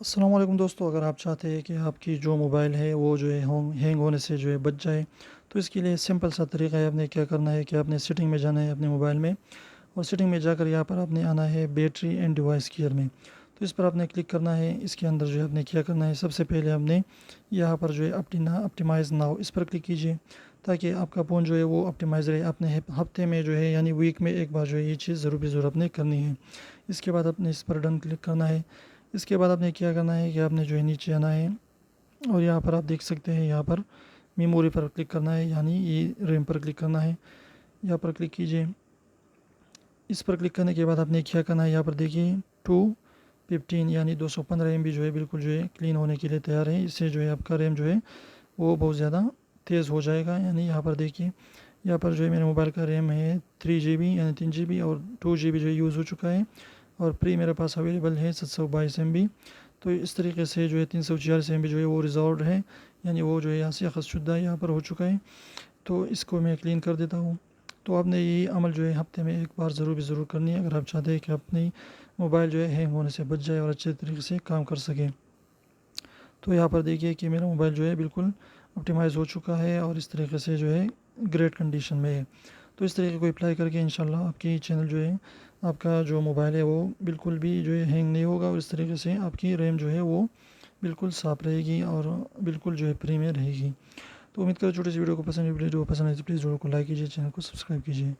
अस्सलाम वालेकुम दोस्तों, अगर आप चाहते हैं कि आपकी जो मोबाइल है वो जो है हैंग होने से जो है बच जाए, तो इसके लिए सिंपल सा तरीका है। आपने क्या करना है कि आपने सेटिंग में जाना है अपने मोबाइल में, और सेटिंग में जाकर यहाँ पर आपने आना है बैटरी एंड डिवाइस केयर में। तो इस पर आपने क्लिक करना है। इसके अंदर जो है आपने क्या करना है, सबसे पहले आपने यहाँ पर जो है ऑप्टिमाइज़ नाउ इस पर क्लिक कीजिए, ताकि आपका फ़ोन जो है वो ऑप्टिमाइज़ रहे। आपने हफ्ते में जो है यानी वीक में एक बार जो है ये चीज़ ज़रूर भी ज़रूर आपने करनी है। इसके बाद आपने इस पर डन क्लिक करना है। इसके बाद आपने क्या करना है कि आपने जो है नीचे आना है, और यहाँ पर आप देख सकते हैं, यहाँ पर मेमोरी पर क्लिक करना है, यानी ये रैम पर क्लिक करना है। यहाँ पर क्लिक कीजिए। इस पर क्लिक करने के बाद आपने क्या करना है, यहाँ पर देखिए 215 यानी 215 MB जो है बिल्कुल जो है क्लीन होने के लिए तैयार है। इससे जो है आपका रैम जो है वो बहुत ज़्यादा तेज़ हो जाएगा। यानी यहाँ पर देखिए, यहाँ पर जो है मेरे मोबाइल का रैम है 3 GB यानी 3 GB, और 2 GB जो है यूज़ हो चुका है, और प्री मेरे पास अवेलेबल है 722 MB। तो इस तरीके से जो है 346 MB जो है वो रिजॉल्व है, यानी वो जो है यहाँ से अखज़शुदा यहाँ पर हो चुका है। तो इसको मैं क्लीन कर देता हूँ। तो आपने ये अमल जो है हफ्ते में एक बार ज़रूर भी ज़रूर करनी है, अगर आप चाहते हैं कि अपनी मोबाइल जो है हैंग होने से बच जाए और अच्छे तरीके से काम कर सके। तो यहाँ पर देखिए कि मेरा मोबाइल जो है बिल्कुल ऑप्टिमाइज़ हो चुका है, और इस तरीके से जो है ग्रेट कंडीशन में है। तो इस तरीके को अप्लाई करके इंशाल्लाह आपकी चैनल जो है, आपका जो मोबाइल है वो बिल्कुल भी जो है हैंग नहीं होगा, और इस तरीके से आपकी रैम जो है वो बिल्कुल साफ़ रहेगी और बिल्कुल जो है फ्री में रहेगी। तो उम्मीद करो छोटी सी वीडियो को पसंद है। वीडियो को पसंद है तो प्लीज़ वीडियो को लाइक कीजिए, चैनल को सब्सक्राइब कीजिए।